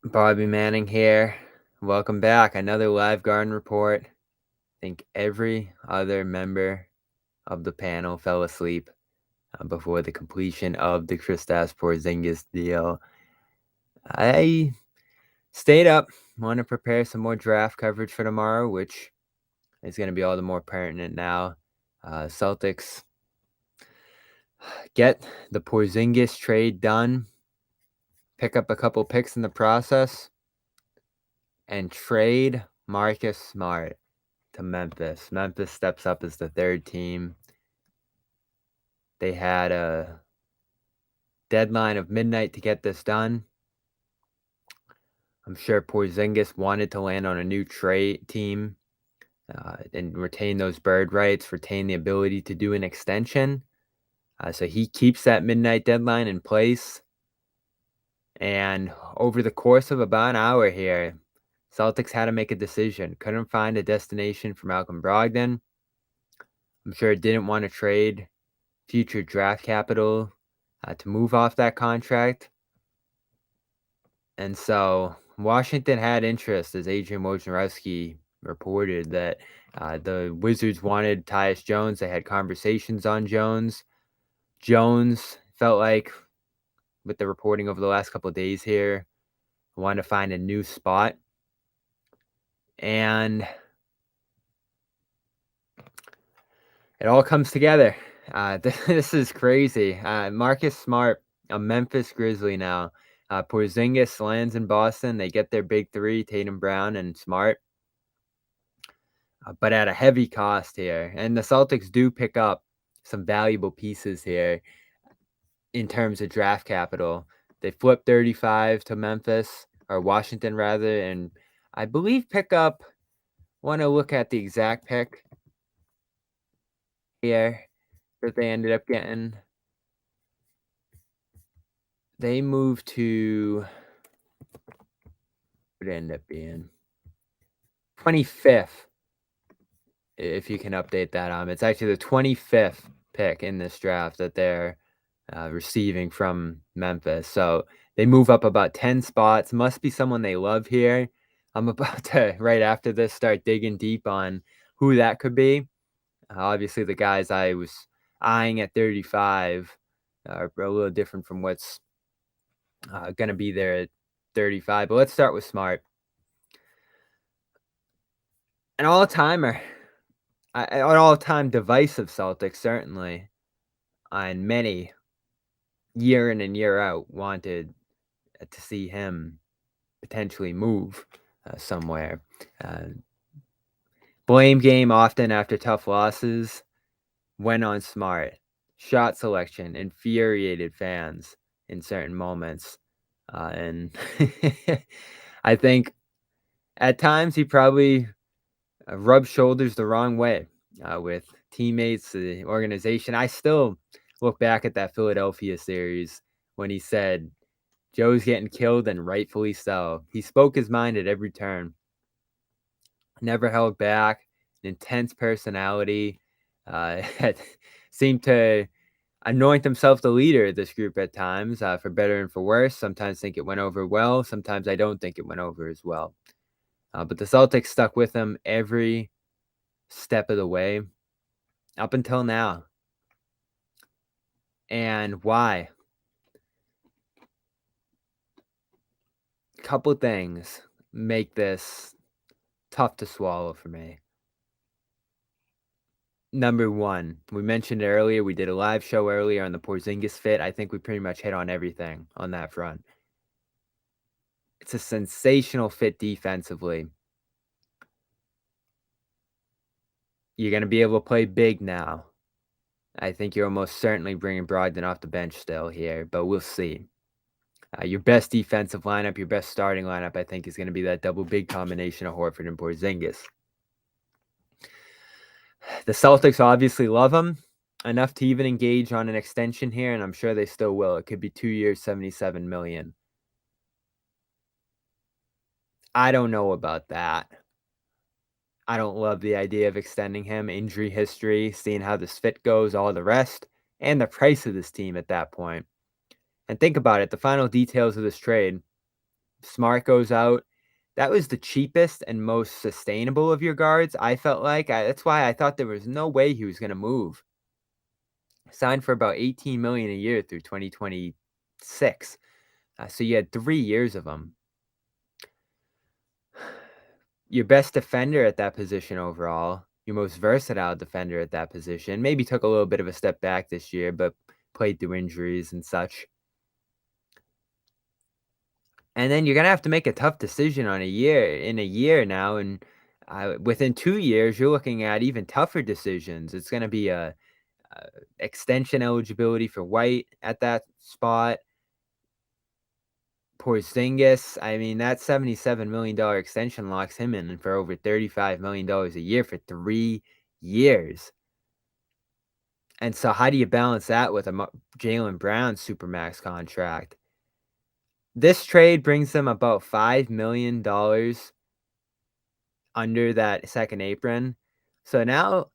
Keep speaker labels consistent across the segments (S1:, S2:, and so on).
S1: Bobby Manning here. Welcome back. Another live garden report. I think every other member of the panel fell asleep before the completion of the Kristaps Porzingis deal. I stayed up, want to prepare some more draft coverage for tomorrow, which is going to be all the more pertinent now. Celtics get the Porzingis trade done, pick up a couple picks in the process, and trade Marcus Smart to Memphis. Memphis steps up as the third team. They had a deadline of midnight to get this done. I'm sure Porzingis wanted to land on a new trade team and retain those bird rights, retain the ability to do an extension. So he keeps that midnight deadline in place. And over the course of about an hour here, Celtics had to make a decision. Couldn't find a destination for Malcolm Brogdon. I'm sure didn't want to trade future draft capital to move off that contract. And so Washington had interest, as Adrian Wojnarowski reported, that the Wizards wanted Tyus Jones. They had conversations on Jones. Jones felt like, with the reporting over the last couple of days here, wanted to find a new spot. And it all comes together. This is crazy. Marcus Smart, a Memphis Grizzly now. Porzingis lands in Boston. They get their big three, Tatum, Brown, and Smart, but at a heavy cost here. And the Celtics do pick up some valuable pieces here in terms of draft capital. They flip 35 to Memphis, or Washington rather, and I believe pick up, want to look at the exact pick here that they ended up getting. They moved to, what it ended up being, 25th, if you can update that. It's actually the 25th pick in this draft that they're receiving from Memphis. So they move up about 10 spots. Must be someone they love here. I'm about to, right after this, start digging deep on who that could be. Obviously, the guys I was eyeing at 35 are a little different from what's going to be there at 35. But let's start with Smart. An all-timer. An all-time divisive Celtics, certainly. And many, year in and year out, wanted to see him potentially move somewhere. Blame game often after tough losses went on Smart. Shot selection infuriated fans in certain moments. And I think at times he probably rubbed shoulders the wrong way with teammates, the organization. I still look back at that Philadelphia series when he said, Joe's getting killed, and rightfully so. He spoke his mind at every turn. Never held back. An intense personality. Seemed to anoint himself the leader of this group at times, for better and for worse. Sometimes think it went over well. Sometimes I don't think it went over as well. But the Celtics stuck with him every step of the way up until now. And why? A couple things make this tough to swallow for me. Number one, we mentioned it earlier. We did a live show earlier on the Porzingis fit. I think we pretty much hit on everything on that front. It's a sensational fit defensively. You're going to be able to play big now. I think you're almost certainly bringing Brogdon off the bench still here, but we'll see. Your best defensive lineup, your best starting lineup, I think, is going to be that double big combination of Horford and Porzingis. The Celtics obviously love him enough to even engage on an extension here, and I'm sure they still will. It could be 2 years, $77 million. I don't know about that. I don't love the idea of extending him. Injury history, seeing how this fit goes, all the rest, and the price of this team at that point. And think about it, the final details of this trade. Smart goes out. That was the cheapest and most sustainable of your guards, I felt like. That's why I thought there was no way he was gonna move. Signed for about $18 million a year through 2026. So you had 3 years of him. Your best defender at that position overall, your most versatile defender at that position, maybe took a little bit of a step back this year, but played through injuries and such. And then you're gonna have to make a tough decision on a year now, and, within 2 years, you're looking at even tougher decisions. It's gonna be a extension eligibility for White at that spot. Porzingis, I mean, that $77 million extension locks him in for over $35 million a year for 3 years. And so how do you balance that with a Jaylen Brown supermax contract? This trade brings them about $5 million under that second apron. So now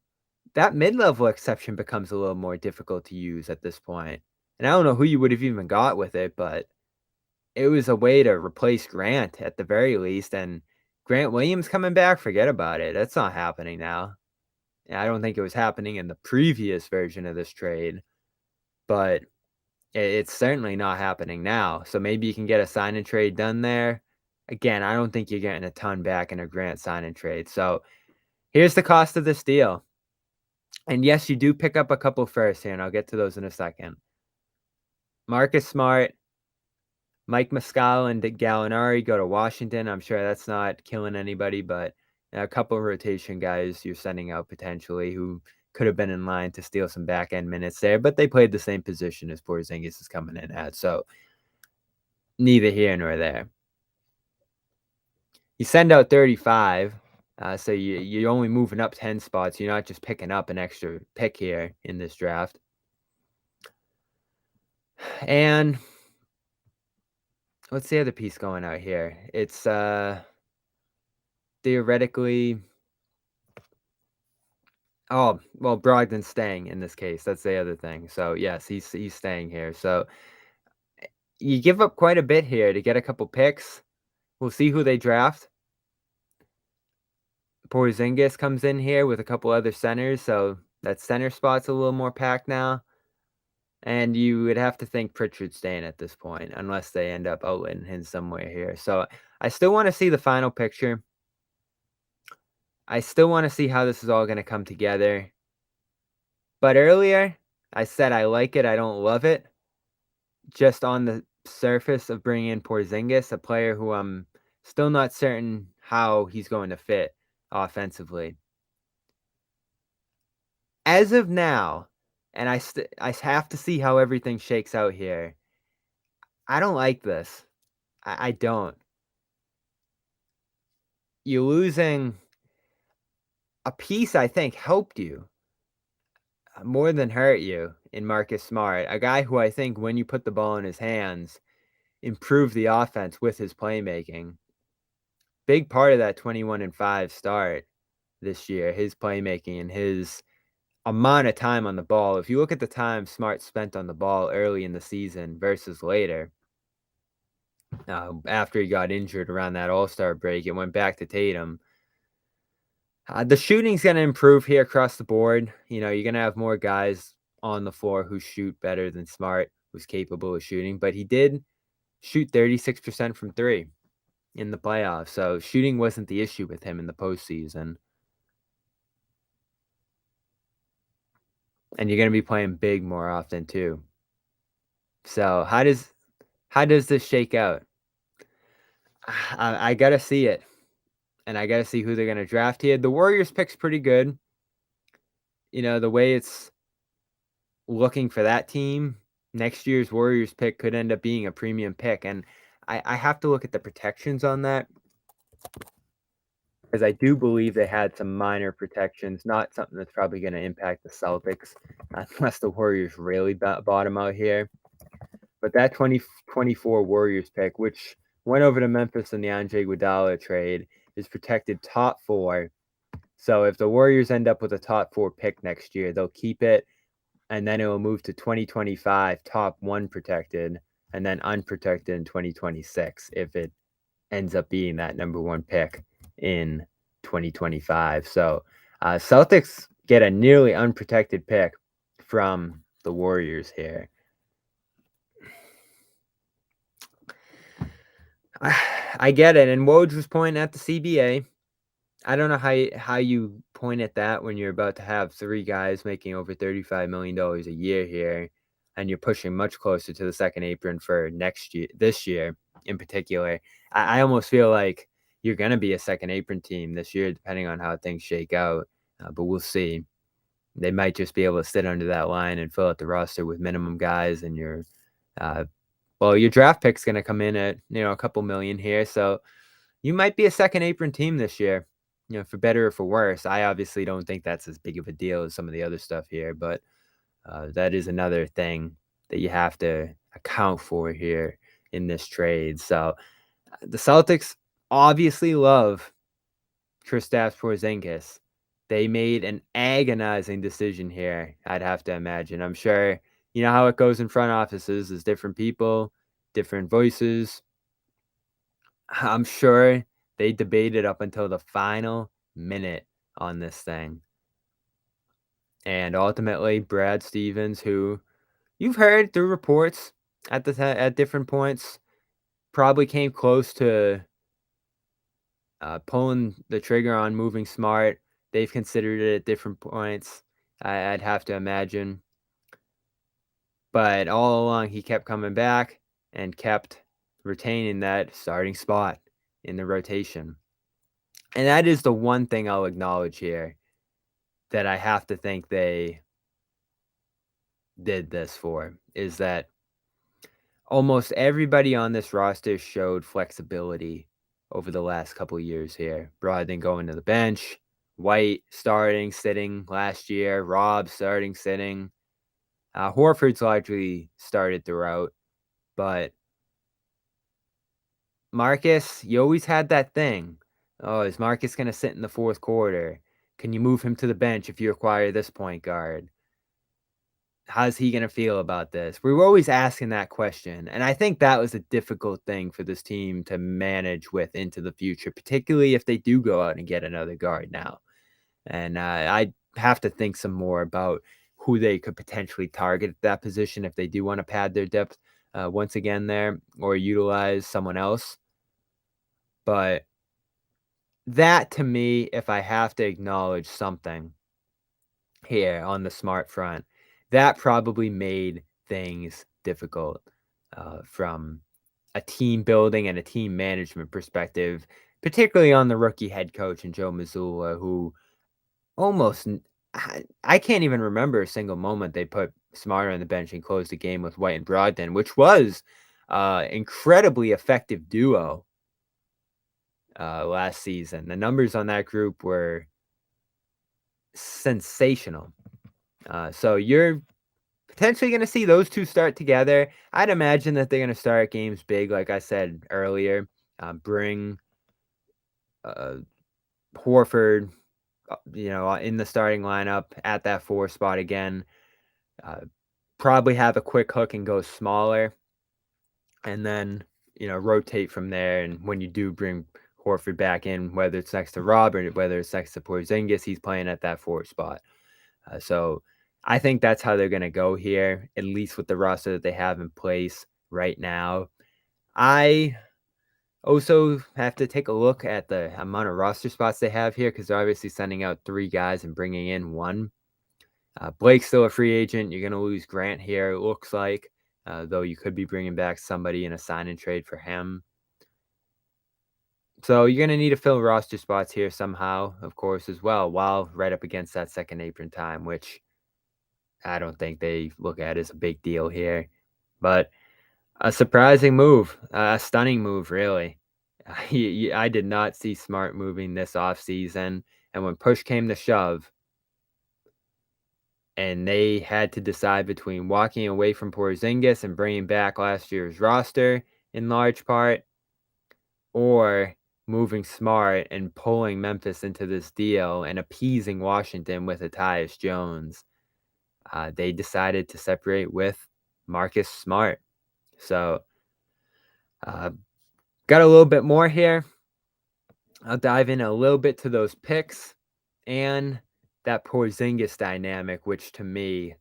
S1: that mid-level exception becomes a little more difficult to use at this point. And I don't know who you would have even got with it, but it was a way to replace Grant at the very least, and Grant Williams coming back, forget about it. That's not happening now. And I don't think it was happening in the previous version of this trade, but it's certainly not happening now. So maybe you can get a sign and trade done there. Again, I don't think you're getting a ton back in a Grant sign and trade. So here's the cost of this deal. And yes, you do pick up a couple firsts here, and I'll get to those in a second. Marcus Smart, Mike Muscala, and Gallinari go to Washington. I'm sure that's not killing anybody, but a couple of rotation guys you're sending out potentially who could have been in line to steal some back end minutes there, but they played the same position as Porzingis is coming in at. So neither here nor there. You send out 35, so you're only moving up 10 spots. You're not just picking up an extra pick here in this draft. And what's the other piece going out here? It's theoretically. Oh, well, Brogdon's staying in this case. That's the other thing. So yes, he's staying here. So you give up quite a bit here to get a couple picks. We'll see who they draft. Porzingis comes in here with a couple other centers, so that center spot's a little more packed now. And you would have to think Pritchard's staying at this point, unless they end up outletting him somewhere here. So I still want to see the final picture. I still want to see how this is all going to come together. But earlier, I said I like it, I don't love it. Just on the surface of bringing in Porzingis, a player who I'm still not certain how he's going to fit offensively. As of now, and I have to see how everything shakes out here, I don't like this. I don't. You losing a piece I think helped you more than hurt you in Marcus Smart, a guy who I think when you put the ball in his hands, improved the offense with his playmaking. Big part of that 21-5 start this year, his playmaking and his amount of time on the ball. If you look at the time Smart spent on the ball early in the season versus later, after he got injured around that All-Star break, it went back to Tatum. The shooting's going to improve here across the board. You know, you're going to have more guys on the floor who shoot better than Smart, who's capable of shooting, but he did shoot 36% from three in the playoffs. So shooting wasn't the issue with him in the postseason. And you're going to be playing big more often too. So how does this shake out? I got to see it. And I got to see who they're going to draft here. The Warriors pick's pretty good. You know, the way it's looking for that team, next year's Warriors pick could end up being a premium pick. And I have to look at the protections on that, because I do believe they had some minor protections, not something that's probably going to impact the Celtics, unless the Warriors really bottom out here. But that 2024 Warriors pick, which went over to Memphis in the Andre Iguodala trade, is protected top 4. So if the Warriors end up with a top 4 pick next year, they'll keep it, and then it will move to 2025 top 1 protected, and then unprotected in 2026 if it ends up being that number one pick in 2025. So Celtics get a nearly unprotected pick from the Warriors here. I get it. And Woj was pointing at the CBA. I don't know how you point at that when you're about to have 3 guys making over $35 million a year here, and you're pushing much closer to the second apron for this year in particular. I almost feel like you're going to be a second apron team this year, depending on how things shake out, but we'll see. They might just be able to sit under that line and fill out the roster with minimum guys, and your draft pick's going to come in at, a couple million here, so you might be a second apron team this year, for better or for worse. I obviously don't think that's as big of a deal as some of the other stuff here, but that is another thing that you have to account for here in this trade. So the Celtics obviously love Kristaps Porzingis. They made an agonizing decision here, I'd have to imagine. I'm sure you know how it goes in front offices. There's different people, different voices. I'm sure they debated up until the final minute on this thing. And ultimately, Brad Stevens, who you've heard through reports at different points, probably came close to pulling the trigger on moving Smart. They've considered it at different points, I'd have to imagine. But all along, he kept coming back and kept retaining that starting spot in the rotation. And that is the one thing I'll acknowledge here that I have to think they did this for, is that almost everybody on this roster showed flexibility over the last couple of years here. Brogdon going to the bench, White starting, sitting last year, Rob starting, sitting. Horford's largely started throughout, but Marcus, you always had that thing. Oh, is Marcus going to sit in the fourth quarter? Can you move him to the bench if you acquire this point guard? How's he going to feel about this? We were always asking that question. And I think that was a difficult thing for this team to manage with into the future, particularly if they do go out and get another guard now. And I have to think some more about who they could potentially target at that position if they do want to pad their depth once again there or utilize someone else. But that, to me, if I have to acknowledge something here on the Smart front, that probably made things difficult from a team building and a team management perspective, particularly on the rookie head coach and Joe Mazzulla, who I can't even remember a single moment they put Smart on the bench and closed the game with White and Brogdon, which was incredibly effective duo last season. The numbers on that group were sensational. So you're potentially going to see those two start together. I'd imagine that they're going to start games big, like I said earlier. Bring Horford, in the starting lineup at that 4 spot again. Probably have a quick hook and go smaller. And then, rotate from there. And when you do bring Horford back in, whether it's next to Rob or whether it's next to Porzingis, he's playing at that 4 spot. So I think that's how they're going to go here, at least with the roster that they have in place right now. I also have to take a look at the amount of roster spots they have here because they're obviously sending out 3 guys and bringing in 1. Blake's still a free agent. You're going to lose Grant here, it looks like, though you could be bringing back somebody in a sign-and trade for him. So you're going to need to fill roster spots here somehow, of course, as well, while right up against that second apron time, which I don't think they look at as a big deal here. But a surprising move, a stunning move, really. I did not see Smart moving this offseason. And when push came to shove, and they had to decide between walking away from Porzingis and bringing back last year's roster in large part, or moving Smart and pulling Memphis into this deal and appeasing Washington with a Tyus Jones, they decided to separate with Marcus Smart. So Got a little bit more here. I'll dive in a little bit to those picks and that Porzingis dynamic, which to me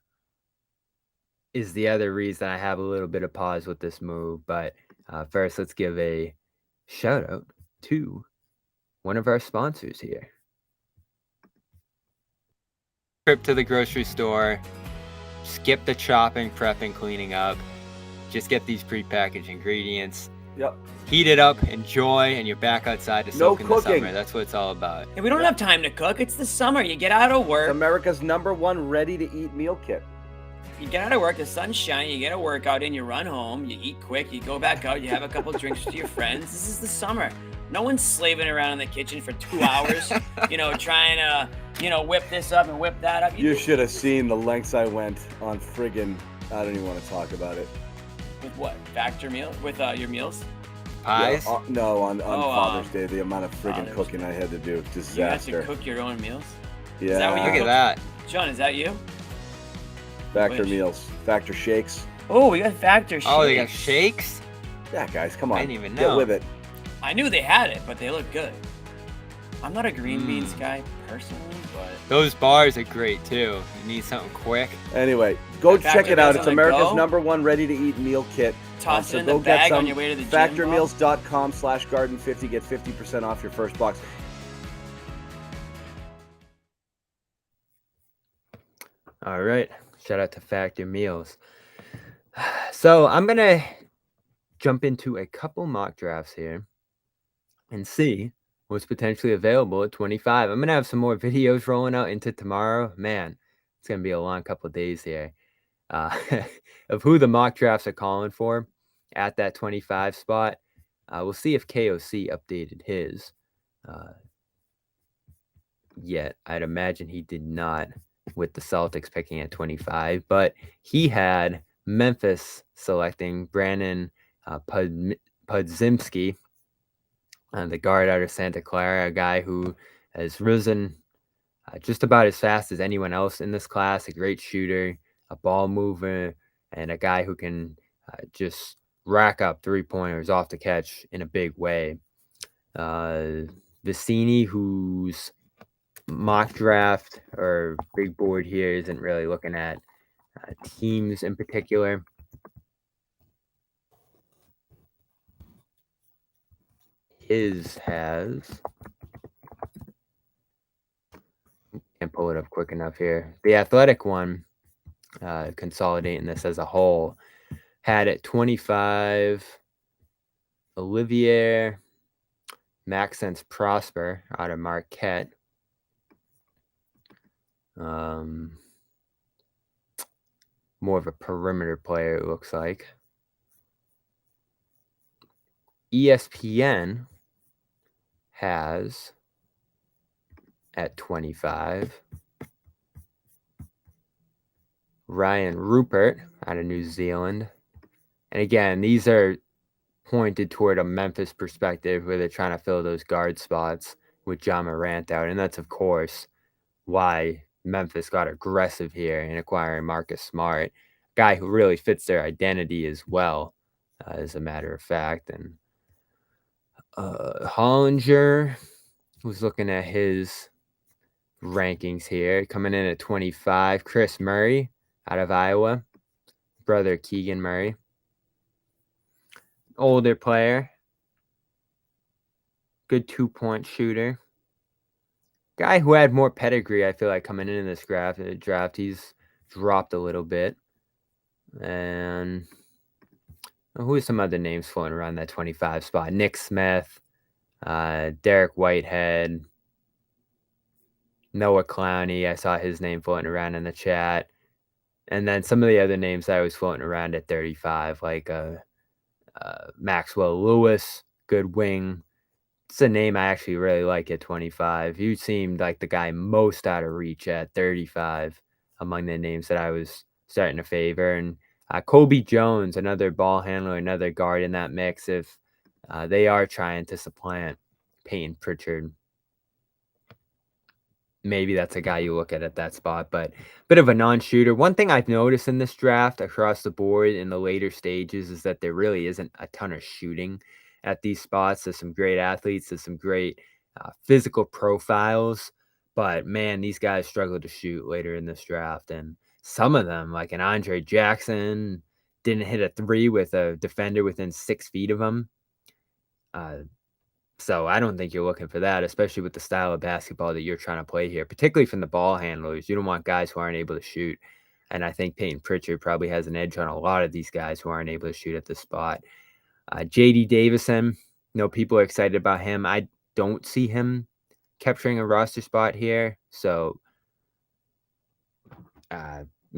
S1: is the other reason I have a little bit of pause with this move. But first, let's give a shout out to one of our sponsors here. Trip to the grocery store, skip the chopping, prepping, cleaning up. Just get these prepackaged ingredients.
S2: Yep.
S1: Heat it up, enjoy, and you're back outside to soak in the summer. That's what it's all about.
S3: And we don't have time to cook. It's the summer. You get out of work.
S2: America's #1 ready-to-eat meal kit.
S3: You get out of work, the sun's shining, you get a workout in, you run home, you eat quick, you go back out, you have a couple drinks with your friends. This is the summer. No one's slaving around in the kitchen for 2 hours, trying to, whip this up and whip that up.
S2: You should have seen the lengths I went on friggin', I don't even want to talk about it.
S3: With what? Factor meal? With your meals?
S1: Pies?
S2: Yeah, no, on Father's Day, the amount of friggin' cooking I had to do. Disaster.
S3: You had to cook your own meals?
S2: Yeah.
S3: Is that what you
S1: Look at that.
S3: John, is that you?
S2: Factor meals. Factor shakes.
S3: Oh, we got Factor shakes.
S1: Oh, they got shakes?
S2: Yeah, guys, come on.
S1: I didn't even know.
S2: Get with it.
S3: I knew they had it, but they look good. I'm not a green beans guy personally, but
S1: those bars are great too. You need something quick.
S2: Anyway, go
S3: Factor
S2: check it out.
S3: meals
S2: It's
S3: on the
S2: America's
S3: go.
S2: #1 ready-to-eat meal kit.
S3: Toss it in
S2: go
S3: the bag
S2: get some.
S3: on your way to the gym.
S2: Factormeals.com/garden50. Get 50% off your first box.
S1: All right. Shout out to Factor Meals. So I'm going to jump into a couple mock drafts here and see what's potentially available at 25. I'm going to have some more videos rolling out into tomorrow. Man, it's going to be a long couple of days here of who the mock drafts are calling for at that 25 spot. We'll see if KOC updated his yet. I'd imagine he did not, with the Celtics picking at 25, but he had Memphis selecting Brandon Podzimski, the guard out of Santa Clara, a guy who has risen just about as fast as anyone else in this class, a great shooter, a ball mover, and a guy who can just rack up three-pointers off the catch in a big way. Vicini, whose mock draft or big board here isn't really looking at teams in particular. His has, can't pull it up quick enough here. The Athletic one, consolidating this as a whole, had at 25 Olivier Maxence Prosper out of Marquette. More of a perimeter player, it looks like. ESPN has at 25 Ryan Rupert out of New Zealand. And again, these are pointed toward a Memphis perspective where they're trying to fill those guard spots with John Morant out. And that's, of course, why Memphis got aggressive here in acquiring Marcus Smart, a guy who really fits their identity as well, as a matter of fact. And Hollinger was looking at his rankings here, coming in at 25. Chris Murray out of Iowa, brother Keegan Murray. Older player, good two-point shooter. Guy who had more pedigree, I feel like, coming into this draft. He's dropped a little bit. And who are some other names floating around that 25 spot? Nick Smith, Derek Whitehead, Noah Clowney. I saw his name floating around in the chat. And then some of the other names I was floating around at 35, like Maxwell Lewis, good wing. It's a name I actually really like at 25. You seemed like the guy most out of reach at 35 among the names that I was starting to favor. And Kobe Jones, another ball handler, another guard in that mix, if they are trying to supplant Peyton Pritchard. Maybe that's a guy you look at that spot, but bit of a non-shooter. One thing I've noticed in this draft across the board in the later stages is that there really isn't a ton of shooting. at these spots. There's some great athletes. There's some great physical profiles. But, man, these guys struggled to shoot later in this draft. And some of them, like an Andre Jackson, didn't hit a three with a defender within 6 feet of him. So I don't think you're looking for that, especially with the style of basketball that you're trying to play here, particularly from the ball handlers. You don't want guys who aren't able to shoot. And I think Peyton Pritchard probably has an edge on a lot of these guys who aren't able to shoot at this spot. J.D. Davison, people are excited about him. I don't see him capturing a roster spot here. So,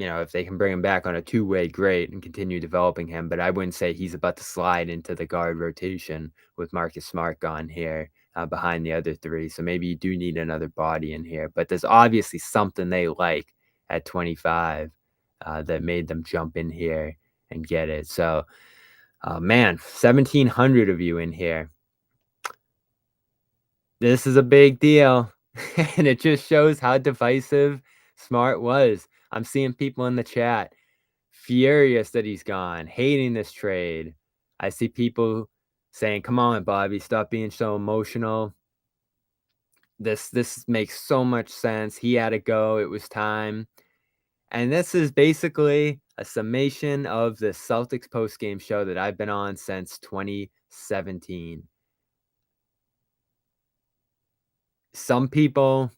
S1: if they can bring him back on a two-way, great, and continue developing him. But I wouldn't say he's about to slide into the guard rotation with Marcus Smart gone here behind the other three. So maybe you do need another body in here. But there's obviously something they like at 25 that made them jump in here and get it. So, man, 1,700 of you in here. This is a big deal. And it just shows how divisive Smart was. I'm seeing people in the chat furious that he's gone, hating this trade. I see people saying, come on, Bobby, stop being so emotional. This makes so much sense. He had to go. It was time. And this is basically a summation of the Celtics postgame show that I've been on since 2017. Some people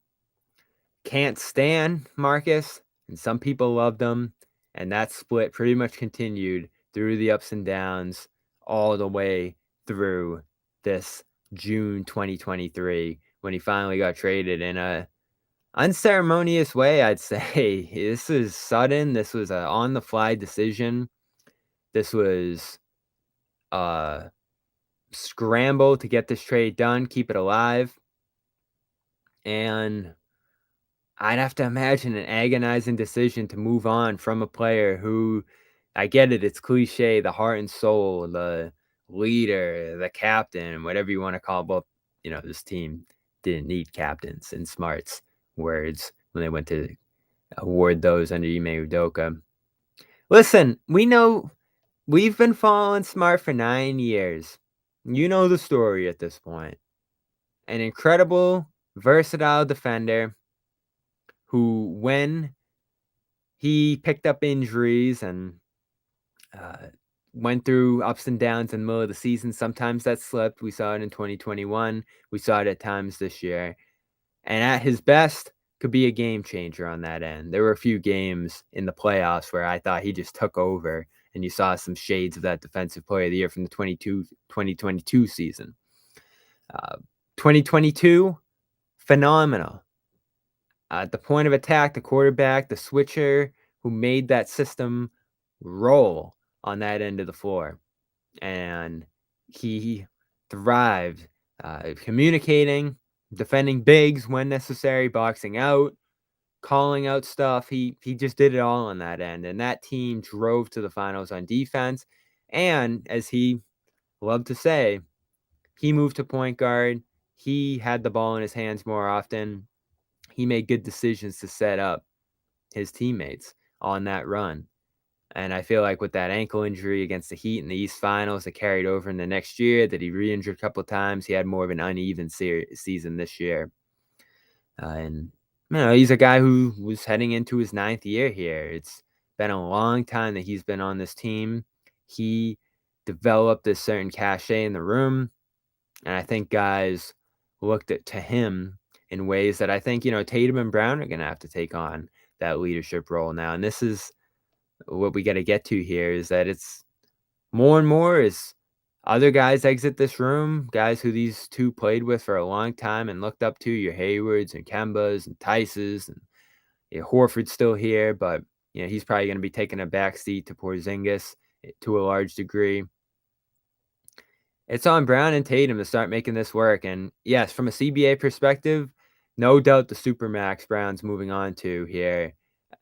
S1: can't stand Marcus, and some people loved him, and that split pretty much continued through the ups and downs all the way through this June 2023 when he finally got traded in a unceremonious way, I'd say. This was sudden. This was an on-the-fly decision. This was a scramble to get this trade done, keep it alive. And I'd have to imagine an agonizing decision to move on from a player who, I get it, it's cliche, the heart and soul, the leader, the captain, whatever you want to call it. Well, this team didn't need captains, in Smart's words, when they went to award those under Ime Udoka. Listen, we know we've been following Smart for 9 years. You know the story at this point. An incredible, versatile defender who, when he picked up injuries and went through ups and downs in the middle of the season, sometimes that slipped. We saw it in 2021. We saw it at times this year. And at his best, could be a game changer on that end. There were a few games in the playoffs where I thought he just took over, and you saw some shades of that Defensive Player of the Year from the 2022 season. 2022, phenomenal. At the point of attack, the quarterback, the switcher who made that system roll on that end of the floor. And he thrived communicating, defending bigs when necessary, boxing out, calling out stuff. He just did it all on that end. And that team drove to the finals on defense. And as he loved to say, he moved to point guard. He had the ball in his hands more often. He made good decisions to set up his teammates on that run. And I feel like with that ankle injury against the Heat in the East Finals that carried over in the next year, that he re-injured a couple of times, he had more of an uneven season this year. And, he's a guy who was heading into his 9th year here. It's been a long time that he's been on this team. He developed a certain cachet in the room. And I think guys looked to him in ways that I think, Tatum and Brown are going to have to take on that leadership role now. And this is what we got to get to here, is that it's more and more as other guys exit this room, guys who these two played with for a long time and looked up to, your Haywards and Kembas and Tices, and Horford's still here, but he's probably going to be taking a backseat to Porzingis to a large degree. It's on Brown and Tatum to start making this work. And yes, from a CBA perspective, no doubt the Supermax Brown's moving on to here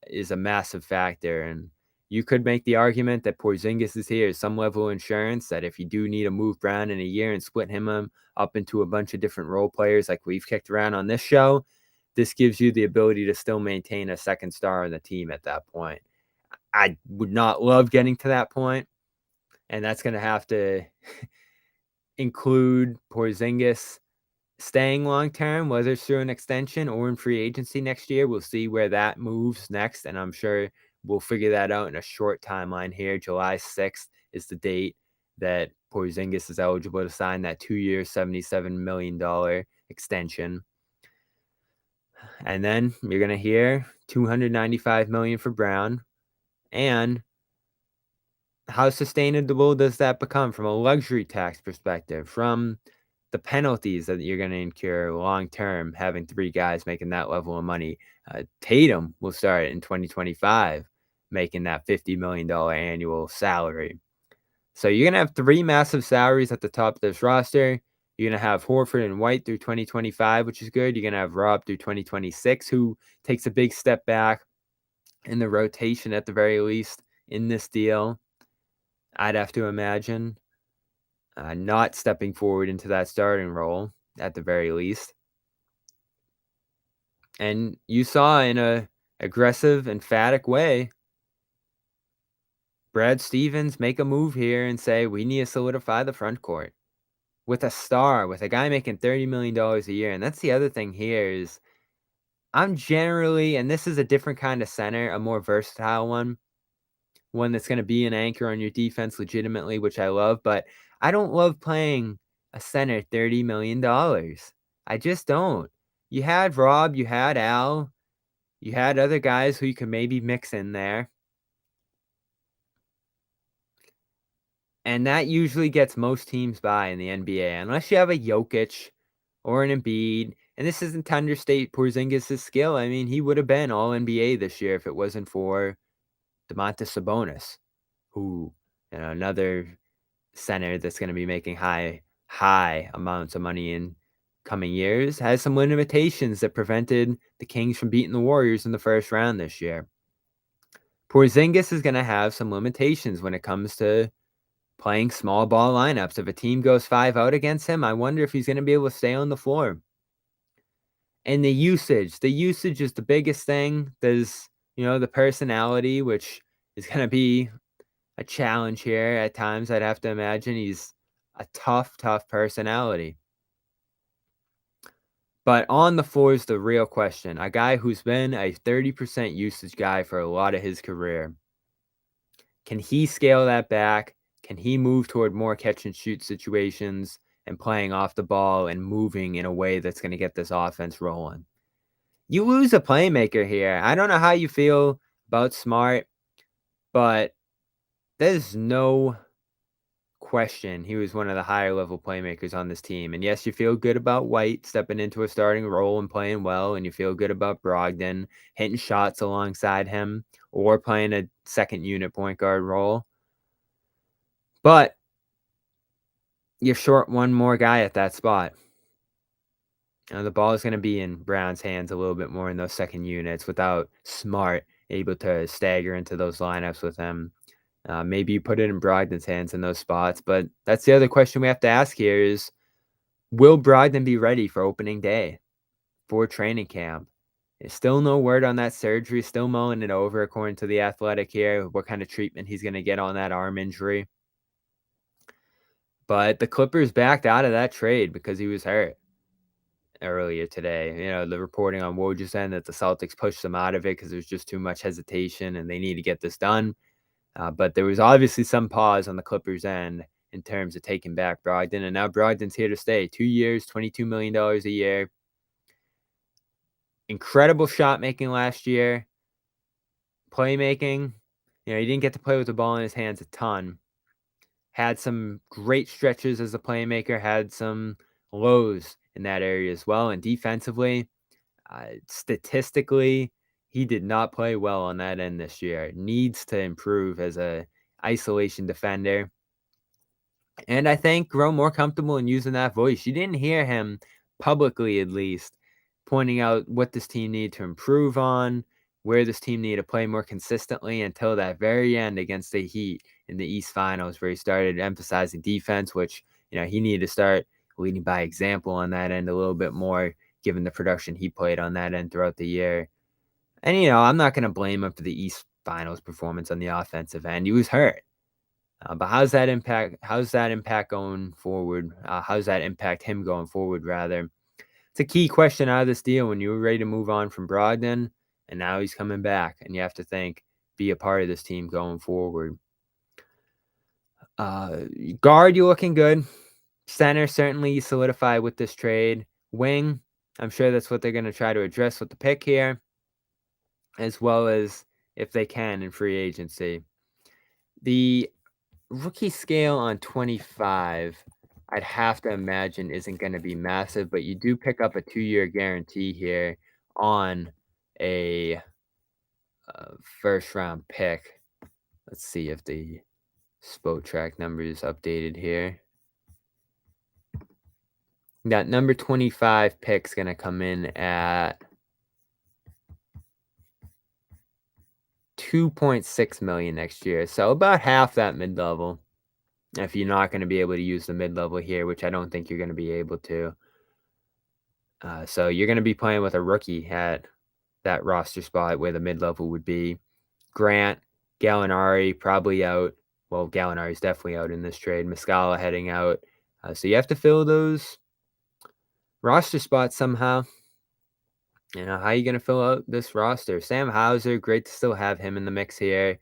S1: is a massive factor. And you could make the argument that Porzingis is here as some level of insurance, that if you do need to move Brown in a year and split him up into a bunch of different role players like we've kicked around on this show, this gives you the ability to still maintain a second star on the team at that point. I would not love getting to that point, and that's going to have to include Porzingis staying long term, whether it's through an extension or in free agency next year. We'll see where that moves next, and I'm sure we'll figure that out in a short timeline here. July 6th is the date that Porzingis is eligible to sign that 2-year, $77 million extension. And then you're going to hear $295 million for Brown. And how sustainable does that become from a luxury tax perspective, from the penalties that you're going to incur long term, having 3 guys making that level of money? Tatum will start in 2025 making that $50 million annual salary. So you're going to have 3 massive salaries at the top of this roster. You're going to have Horford and White through 2025, which is good. You're going to have Rob through 2026, who takes a big step back in the rotation at the very least in this deal. I'd have to imagine not stepping forward into that starting role at the very least. And you saw in a aggressive, emphatic way, Brad Stevens make a move here and say, we need to solidify the front court with a star, with a guy making $30 million a year. And that's the other thing here is I'm generally, and this is a different kind of center, a more versatile one that's going to be an anchor on your defense legitimately, which I love, but I don't love playing a center $30 million. I just don't. You had Rob, you had Al, you had other guys who you could maybe mix in there. And that usually gets most teams by in the NBA, unless you have a Jokic or an Embiid. And this isn't to understate Porzingis' skill. I mean, he would have been all NBA this year if it wasn't for Domantas Sabonis, who, another center that's going to be making high amounts of money in coming years, has some limitations that prevented the Kings from beating the Warriors in the first round this year. Porzingis is going to have some limitations when it comes to playing small ball lineups. If a team goes 5 out against him, I wonder if he's going to be able to stay on the floor. And the usage is the biggest thing. There's, the personality, which is going to be a challenge here at times. I'd have to imagine he's a tough personality. But on the floor is the real question. A guy who's been a 30% usage guy for a lot of his career. Can he scale that back? Can he move toward more catch and shoot situations and playing off the ball and moving in a way that's going to get this offense rolling? You lose a playmaker here. I don't know how you feel about Smart, but there's no question he was one of the higher level playmakers on this team. And yes, you feel good about White stepping into a starting role and playing well, and you feel good about Brogdon hitting shots alongside him or playing a second unit point guard role. But you're short one more guy at that spot. The ball is going to be in Brown's hands a little bit more in those second units without Smart able to stagger into those lineups with him. Maybe you put it in Brogdon's hands in those spots, but that's the other question we have to ask here is, will Brogdon be ready for opening day, for training camp? There's still no word on that surgery, still mulling it over according to The Athletic here, what kind of treatment he's going to get on that arm injury. But the Clippers backed out of that trade because he was hurt earlier today. The reporting on Woj's end that the Celtics pushed them out of it because there's just too much hesitation and they need to get this done. But there was obviously some pause on the Clippers' end in terms of taking back Brogdon. And now Brogdon's here to stay. 2 years, $22 million a year. Incredible shot making last year. Playmaking. He didn't get to play with the ball in his hands a ton. Had some great stretches as a playmaker. Had some lows in that area as well. And defensively, statistically, he did not play well on that end this year. Needs to improve as a isolation defender. And I think grow more comfortable in using that voice. You didn't hear him publicly, at least, pointing out what this team needed to improve on, where this team needed to play more consistently until that very end against the Heat in the East Finals, where he started emphasizing defense, which, he needed to start leading by example on that end a little bit more, given the production he played on that end throughout the year. And, I'm not going to blame him for the East Finals performance on the offensive end. He was hurt. But how's that impact going forward? How's that impact him going forward, rather? It's a key question out of this deal when you were ready to move on from Brogdon, and now he's coming back, and you have to think, be a part of this team going forward. Guard, you're looking good. Center, certainly solidified with this trade. Wing, I'm sure that's what they're going to try to address with the pick here, as well as, if they can, in free agency. The rookie scale on 25, I'd have to imagine isn't going to be massive, but you do pick up a 2-year guarantee here on a first-round pick. Let's see if the Spotrac number is updated here. That number 25 pick's going to come in at $2.6 million next year, so about half that mid-level. If you're not going to be able to use the mid-level here, which I don't think you're going to be able to. So you're going to be playing with a rookie at that roster spot where the mid-level would be. Grant, Gallinari probably out. Well, Gallinari's definitely out in this trade. Muscala heading out. So you have to fill those roster spots somehow. You know, how are you going to fill out this roster? Sam Hauser, great to still have him in the mix here.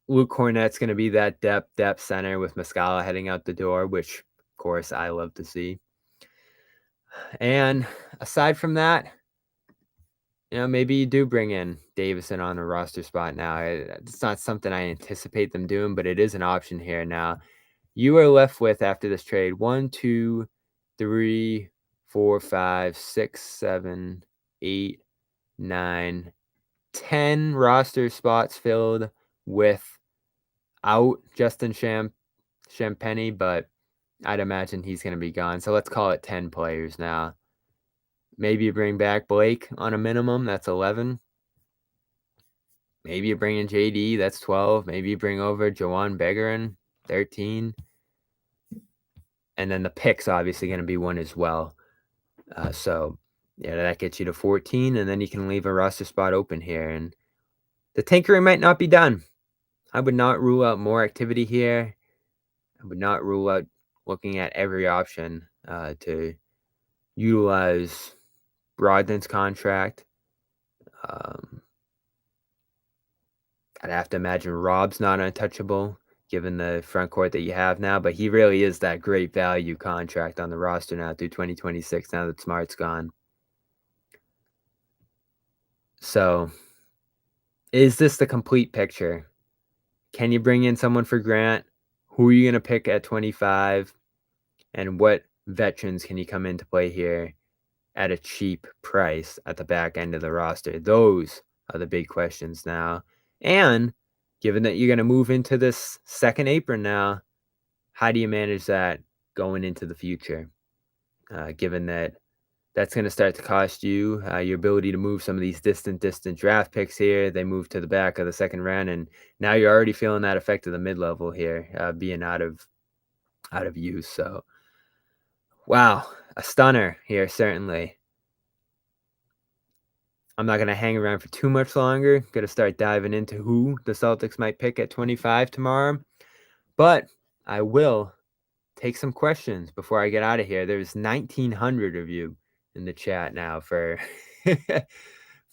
S1: Luke Cornett's going to be that depth center with Muscala heading out the door, which, of course, I love to see. And aside from that, you know, maybe you do bring in Davison on a roster spot now. It's not something I anticipate them doing, but it is an option here now. You are left with, after this trade, 1, 2, 3, 4, 5, 6, 7, 8, 9, 10 roster spots filled without Justin Champagnie, but I'd imagine he's going to be gone. So let's call it 10 players now. Maybe you bring back Blake on a minimum. That's 11. Maybe you bring in JD. That's 12. Maybe you bring over Jawan Begarin. 13. And then the pick's obviously going to be one as well. So, yeah, that gets you to 14. And then you can leave a roster spot open here. And the tinkering might not be done. I would not rule out more activity here. I would not rule out looking at every option to utilize Brogdon's contract. I'd have to imagine Rob's not untouchable given the front court that you have now, but he really is that great value contract on the roster now through 2026 now that Smart's gone. So, is this the complete picture? Can you bring in someone for Grant? Who are you going to pick at 25? And what veterans can you come into play here at a cheap price at the back end of the roster? Those are the big questions now. And given that you're going to move into this second apron now, how do you manage that going into the future? Given that that's going to start to cost you your ability to move some of these distant draft picks here. They move to the back of the second round, and now you're already feeling that effect of the mid-level here being out of use. So, wow, a stunner here, certainly. I'm not going to hang around for too much longer. Going to start diving into who the Celtics might pick at 25 tomorrow. But I will take some questions before I get out of here. There's 1,900 of you in the chat now, for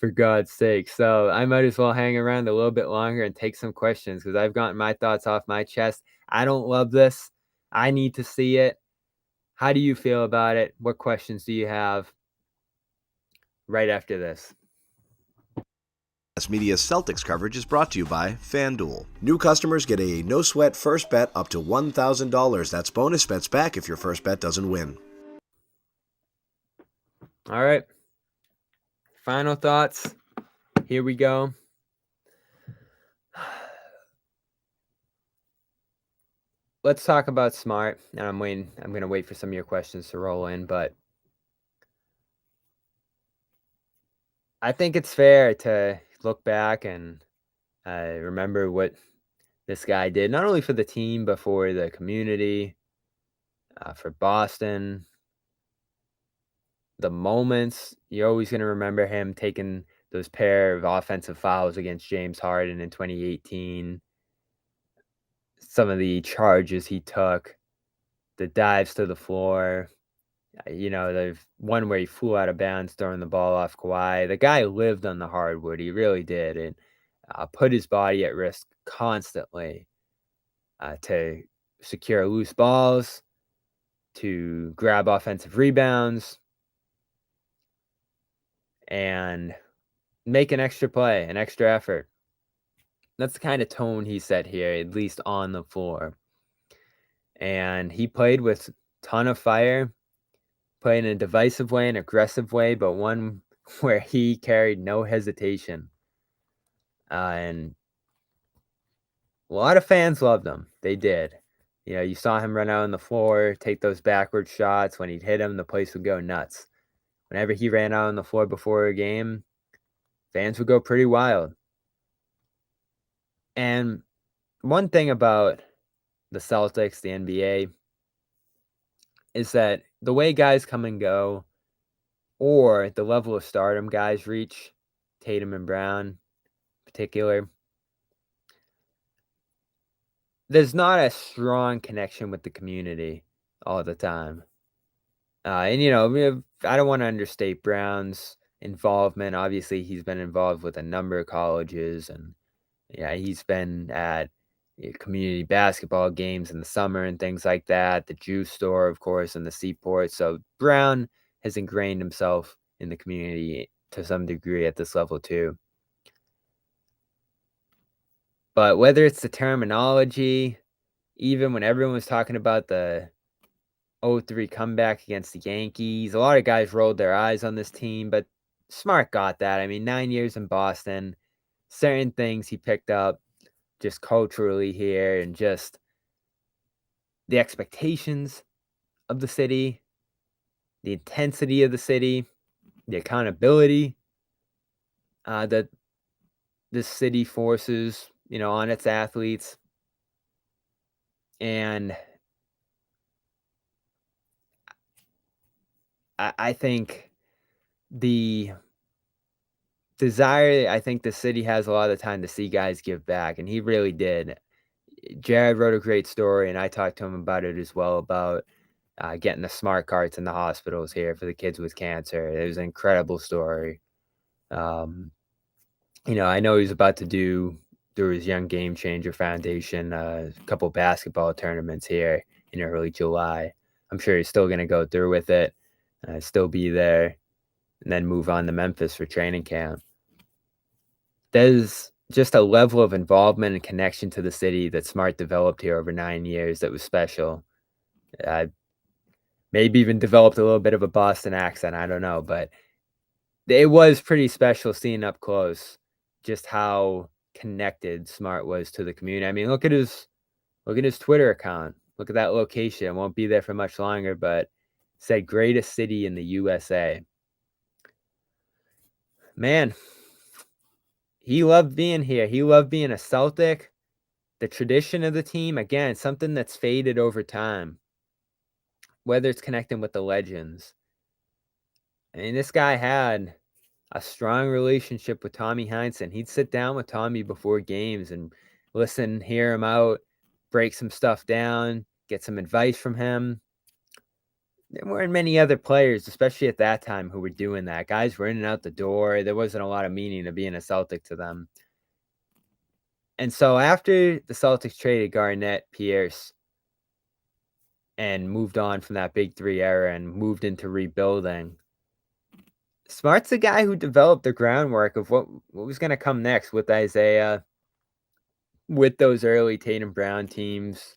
S1: for God's sake. So I might as well hang around a little bit longer and take some questions because I've gotten my thoughts off my chest. I don't love this. I need to see it. How do you feel about it? What questions do you have? Right after this.
S4: Media's Celtics coverage is brought to you by FanDuel. New customers get a no-sweat first bet up to $1,000. That's bonus bets back if your first bet doesn't win.
S1: All right. Final thoughts. Here we go. Let's talk about Smart. And I'm going to wait for some of your questions to roll in, but I think it's fair to look back and remember what this guy did, not only for the team, but for the community, for Boston. The moments, you're always going to remember him taking those pair of offensive fouls against James Harden in 2018. some of the charges he took, the dives to the floor. The one where he flew out of bounds throwing the ball off Kawhi. The guy lived on the hardwood. He really did, and put his body at risk constantly to secure loose balls, to grab offensive rebounds, and make an extra play, an extra effort. That's the kind of tone he set here, at least on the floor. And he played with a ton of fire, played in a divisive way, an aggressive way, but one where he carried no hesitation. And a lot of fans loved him. They did. You saw him run out on the floor, take those backward shots. When he'd hit him, the place would go nuts. Whenever he ran out on the floor before a game, fans would go pretty wild. And one thing about the Celtics, the NBA, is that the way guys come and go, or the level of stardom guys reach, Tatum and Brown in particular, there's not a strong connection with the community all the time. I don't want to understate Brown's involvement. Obviously, he's been involved with a number of colleges, and he's been at community basketball games in the summer and things like that. The juice store, of course, in the Seaport. So Brown has ingrained himself in the community to some degree at this level too. But whether it's the terminology, even when everyone was talking about the 0-3 comeback against the Yankees, a lot of guys rolled their eyes on this team, but Smart got that. I mean, 9 years in Boston, certain things he picked up just culturally here, and just the expectations of the city, the intensity of the city, the accountability that this city forces, on its athletes. And I think the desire, I think the city has a lot of time to see guys give back, and he really did. Jared wrote a great story, and I talked to him about it as well, about getting the smart carts in the hospitals here for the kids with cancer. It was an incredible story. I know he's about to do through his Young Game Changer Foundation a couple basketball tournaments here in early July. I'm sure he's still going to go through with it, still be there, and then move on to Memphis for training camp. There's just a level of involvement and connection to the city that Smart developed here over 9 years that was special. Maybe even developed a little bit of a Boston accent, I don't know, but it was pretty special seeing up close just how connected Smart was to the community. I mean, look at his Twitter account. Look at that location. It won't be there for much longer, but it said greatest city in the USA. Man, he loved being here. He loved being a Celtic. The tradition of the team, again, something that's faded over time. Whether it's connecting with the legends. I mean, this guy had a strong relationship with Tommy Heinsohn. He'd sit down with Tommy before games and listen, hear him out, break some stuff down, get some advice from him. There weren't many other players, especially at that time, who were doing that. Guys were in and out the door. There wasn't a lot of meaning to being a Celtic to them. And so after the Celtics traded Garnett, Pierce, and moved on from that Big Three era and moved into rebuilding, Smart's the guy who developed the groundwork of what was going to come next with Isaiah, with those early Tatum Brown teams,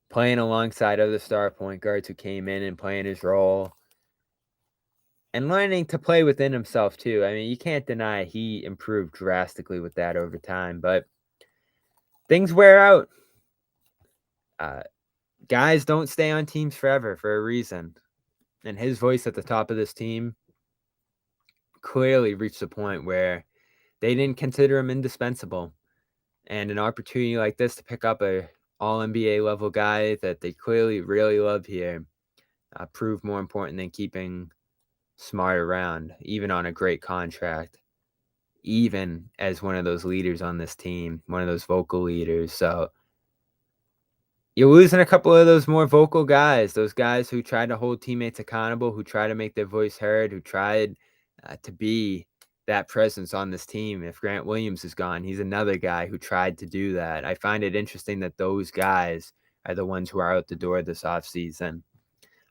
S1: playing alongside other star point guards who came in and playing his role, and learning to play within himself too. I mean, you can't deny he improved drastically with that over time, but things wear out. Guys don't stay on teams forever for a reason. And his voice at the top of this team clearly reached a point where they didn't consider him indispensable. And an opportunity like this to pick up a all-NBA level guy that they clearly really love here proved more important than keeping Smart around, even on a great contract, even as one of those leaders on this team, one of those vocal leaders. So You're losing a couple of those more vocal guys, those guys who tried to hold teammates accountable, who try to make their voice heard, who tried to be that presence on this team. If Grant Williams is gone, he's another guy who tried to do that. I find it interesting that those guys are the ones who are out the door this offseason.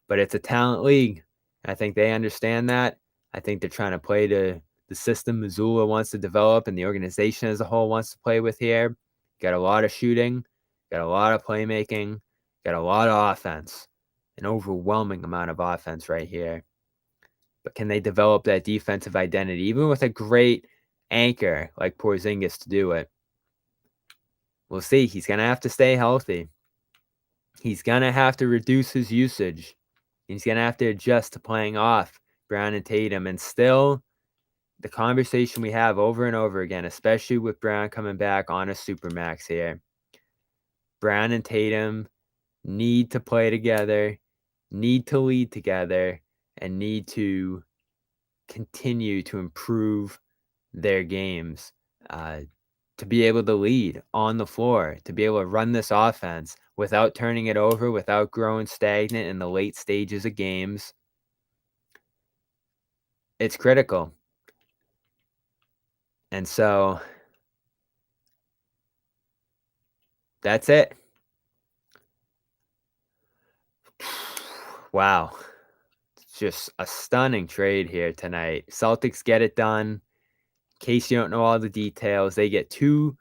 S1: But it's a talent league. I think they understand that. I think they're trying to play to the system Missoula wants to develop and the organization as a whole wants to play with here. Got a lot of shooting, got a lot of playmaking, got a lot of offense, an overwhelming amount of offense right here. But can they develop that defensive identity, even with a great anchor like Porzingis to do it? We'll see. He's going to have to stay healthy. He's going to have to reduce his usage. He's going to have to adjust to playing off Brown and Tatum. And still, the conversation we have over and over again, especially with Brown coming back on a supermax here. Brown and Tatum need to play together, need to lead together, and need to continue to improve their games to be able to lead on the floor, to be able to run this offense without turning it over, without growing stagnant in the late stages of games. It's critical. And so that's it. Wow. It's just a stunning trade here tonight. Celtics get it done. In case you don't know all the details, they get 2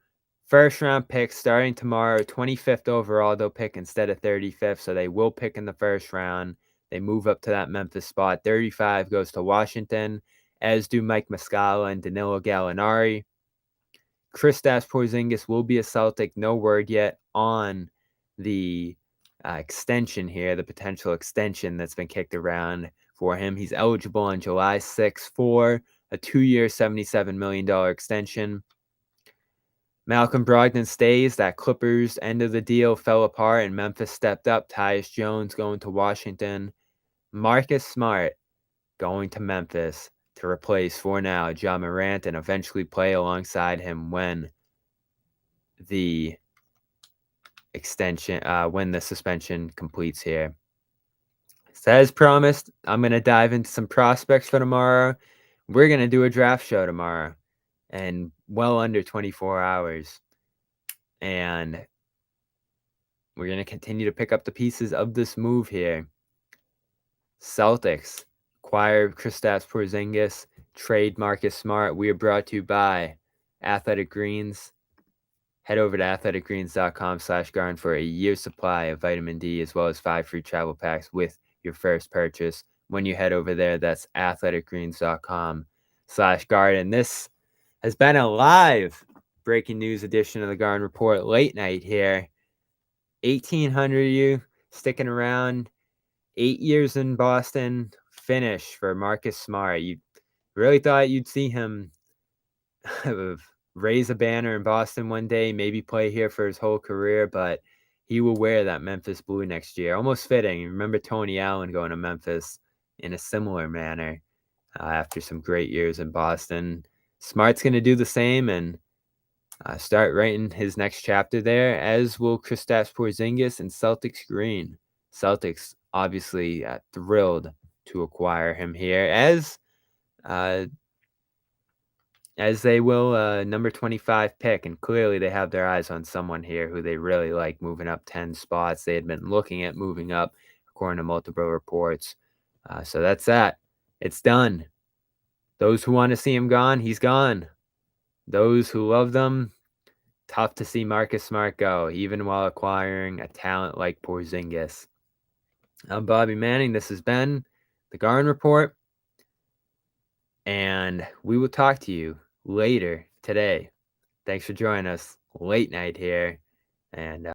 S1: first-round picks starting tomorrow. 25th overall they'll pick instead of 35th, so they will pick in the first round. They move up to that Memphis spot. 35 goes to Washington, as do Mike Muscala and Danilo Gallinari. Kristaps Porzingis will be a Celtic. No word yet on the extension here, the potential extension that's been kicked around for him. He's eligible on July 6th for a 2-year, $77 million extension. Malcolm Brogdon stays. That Clippers end of the deal fell apart and Memphis stepped up. Tyus Jones going to Washington. Marcus Smart going to Memphis to replace, for now, Ja Morant and eventually play alongside him when the suspension completes here. So as promised, I'm going to dive into some prospects for tomorrow. We're going to do a draft show tomorrow in well under 24 hours. And we're going to continue to pick up the pieces of this move here. Celtics acquire Kristaps Porzingis, trade Marcus Smart. We are brought to you by Athletic Greens. Head over to athleticgreens.com/garden for a year's supply of vitamin D, as well as 5 free travel packs with your first purchase. When you head over there, that's athleticgreens.com/garden. This has been a live breaking news edition of the Garden Report late night here. 1,800 of you sticking around. 8 years in Boston, finish for Marcus Smart. You really thought you'd see him raise a banner in Boston one day, maybe play here for his whole career, but he will wear that Memphis blue next year. Almost fitting. Remember Tony Allen going to Memphis in a similar manner after some great years in Boston. Smart's going to do the same and start writing his next chapter there, as will Kristaps Porzingis and Celtics green. Celtics obviously thrilled to acquire him here, as they will number 25 pick, and clearly they have their eyes on someone here who they really like moving up 10 spots. They had been looking at moving up according to multiple reports. So that's that. It's done. Those who want to see him gone, he's gone. Those who love them, tough to see Marcus Smart go, even while acquiring a talent like Porzingis. I'm Bobby Manning. This has been the Garden Report. And we will talk to you later today. Thanks for joining us late night here. And